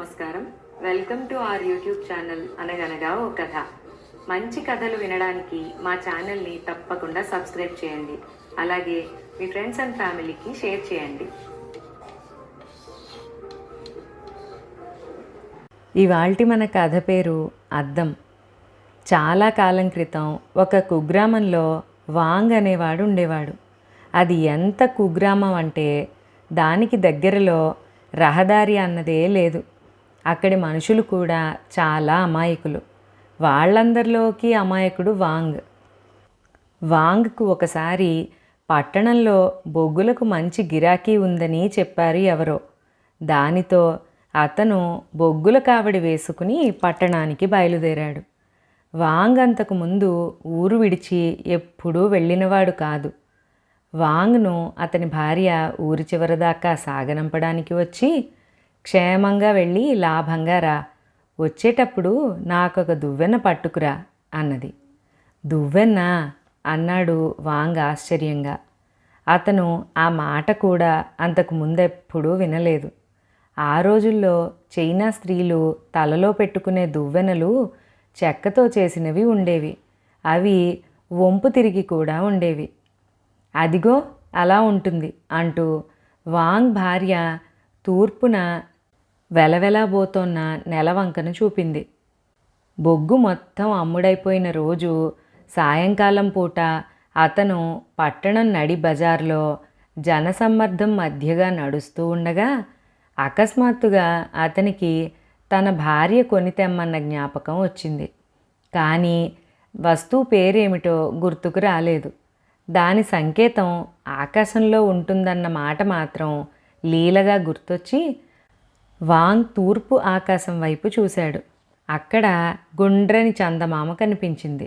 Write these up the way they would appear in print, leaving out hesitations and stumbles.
నమస్కారం. Welcome to our YouTube channel అనగనగా ఓ కథ. మంచి కథలు వినడానికి మా ఛానల్ని తప్పకుండా సబ్స్క్రైబ్ చేయండి. అలాగే మీ ఫ్రెండ్స్ అండ్ ఫ్యామిలీకి షేర్ చేయండి. ఇవాల్టి మన కథ పేరు అద్దం. చాలా కాలం క్రితం ఒక కుగ్రామంలో వాంగ్ అనేవాడు ఉండేవాడు. అది ఎంత కుగ్రామం అంటే దానికి దగ్గరలో రహదారి అన్నదే లేదు. అక్కడి మనుషులు కూడా చాలా అమాయకులు. వాళ్ళందరిలోకి అమాయకుడు వాంగ్. వాంగ్కు ఒకసారి పట్టణంలో బొగ్గులకు మంచి గిరాకీ ఉందని చెప్పారు ఎవరో. దానితో అతను బొగ్గుల కావడి వేసుకుని పట్టణానికి బయలుదేరాడు. వాంగ్ అంతకు ముందు ఊరు విడిచి ఎప్పుడూ వెళ్ళినవాడు కాదు. వాంగ్ను అతని భార్య ఊరి చివరిదాకా సాగనంపడానికి వచ్చి, క్షేమంగా వెళ్ళి లాభంగా రా, వచ్చేటప్పుడు నాకొక దువ్వెన పట్టుకురా అన్నది. దువ్వెన్నా అన్నాడు వాంగ్ ఆశ్చర్యంగా. అతను ఆ మాట కూడా అంతకు ముందెప్పుడూ వినలేదు. ఆ రోజుల్లో చైనా స్త్రీలు తలలో పెట్టుకునే దువ్వెనలు చెక్కతో చేసినవి ఉండేవి. అవి వంపు తిరిగి కూడా ఉండేవి. అదిగో అలా ఉంటుంది అంటూ వాంగ్ భార్య తూర్పున వెలవెలబోతోన్న నెలవంకను చూపింది. బొగ్గు మొత్తం అమ్ముడైపోయిన రోజు సాయంకాలం పూట అతను పట్టణం నడి బజార్లో జనసమ్మర్దం మధ్యగా నడుస్తూ ఉండగా అకస్మాత్తుగా అతనికి తన భార్య కొని తెమ్మన్న జ్ఞాపకం వచ్చింది. కానీ వస్తువు పేరేమిటో గుర్తుకు రాలేదు. దాని సంకేతం ఆకాశంలో ఉంటుందన్న మాట మాత్రం లీలగా గుర్తొచ్చి వాంగ్ తూర్పు ఆకాశం వైపు చూశాడు. అక్కడ గుండ్రని చందమామ కనిపించింది.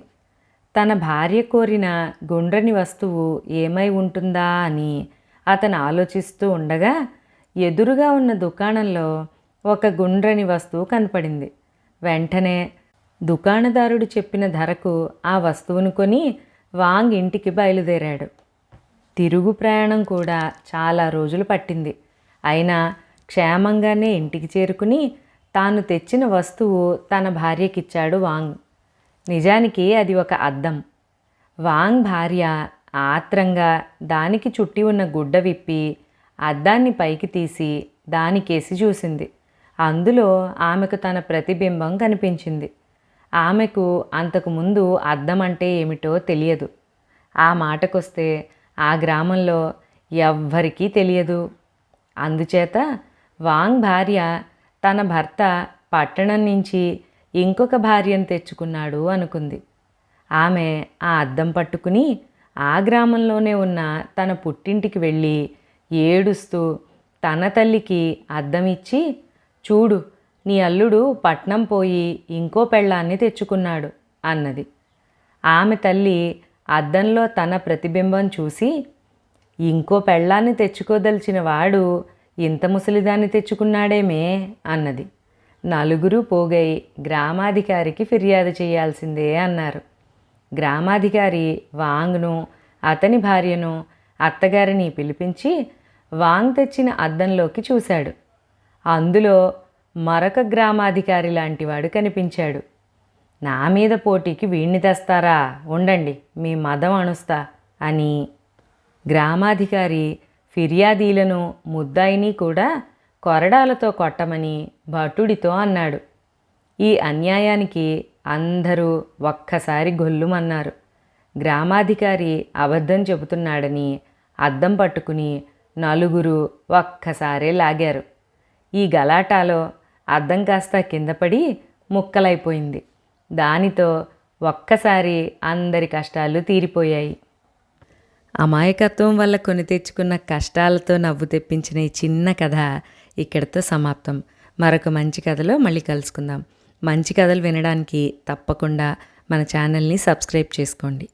తన భార్య కోరిన గుండ్రని వస్తువు ఏమై ఉంటుందా అని అతను ఆలోచిస్తూ ఉండగా ఎదురుగా ఉన్న దుకాణంలో ఒక గుండ్రని వస్తువు కనపడింది. వెంటనే దుకాణదారుడు చెప్పిన ధరకు ఆ వస్తువును కొని వాంగ్ ఇంటికి బయలుదేరాడు. తిరుగు ప్రయాణం కూడా చాలా రోజులు పట్టింది. అయినా క్షేమంగానే ఇంటికి చేరుకుని తాను తెచ్చిన వస్తువు తన భార్యకిచ్చాడు వాంగ్. నిజానికి అది ఒక అద్దం. వాంగ్ భార్య ఆత్రంగా దానికి చుట్టి ఉన్న గుడ్డ విప్పి అద్దాన్ని పైకి తీసి దానికేసి చూసింది. అందులో ఆమెకు తన ప్రతిబింబం కనిపించింది. ఆమెకు అంతకుముందు అద్దం అంటే ఏమిటో తెలియదు. ఆ మాటకొస్తే ఆ గ్రామంలో ఎవ్వరికీ తెలియదు. అందుచేత వాంగ్ భార్య తన భర్త పట్టణం నుంచి ఇంకొక భార్యను తెచ్చుకున్నాడు అనుకుంది. ఆమె ఆ అద్దం పట్టుకుని ఆ గ్రామంలోనే ఉన్న తన పుట్టింటికి వెళ్ళి ఏడుస్తూ తన తల్లికి అద్దం ఇచ్చి, చూడు, నీ అల్లుడు పట్నం పోయి ఇంకో పెళ్ళాన్ని తెచ్చుకున్నాడు అన్నది. ఆమె తల్లి అద్దంలో తన ప్రతిబింబం చూసి, ఇంకో పెళ్ళాన్ని తెచ్చుకోదలిచిన వాడు ఇంత ముసలిదాన్ని తెచ్చుకున్నాడేమే అన్నది. నలుగురు పోగై గ్రామాధికారికి ఫిర్యాదు చేయాల్సిందే అన్నారు. గ్రామాధికారి వాంగ్ను అతని భార్యను అత్తగారిని పిలిపించి వాంగ్ తెచ్చిన అద్దంలోకి చూశాడు. అందులో మరొక గ్రామాధికారి లాంటివాడు కనిపించాడు. నా మీద పోటీకి వీణ్ణి తెస్తారా, ఉండండి మీ మదం అణుస్తా అని గ్రామాధికారి ఫిర్యాదీలను ముద్దాయిని కూడా కొరడాలతో కొట్టమని భటుడితో అన్నాడు. ఈ అన్యాయానికి అందరూ ఒక్కసారి గొల్లుమన్నారు. గ్రామాధికారి అబద్ధం చెబుతున్నాడని అద్దం పట్టుకుని నలుగురు ఒక్కసారే లాగారు. ఈ గలాటాలో అద్దం కాస్త కింద పడి ముక్కలైపోయింది. దానితో ఒక్కసారి అందరి కష్టాలు తీరిపోయాయి. అమాయకత్వం వల్ల కొని తెచ్చుకున్న కష్టాలతో నవ్వు తెప్పించిన ఈ చిన్న కథ ఇక్కడితో సమాప్తం. మరొక మంచి కథలో మళ్ళీ కలుసుకుందాం. మంచి కథలు వినడానికి తప్పకుండా మన ఛానల్ని సబ్స్క్రైబ్ చేసుకోండి.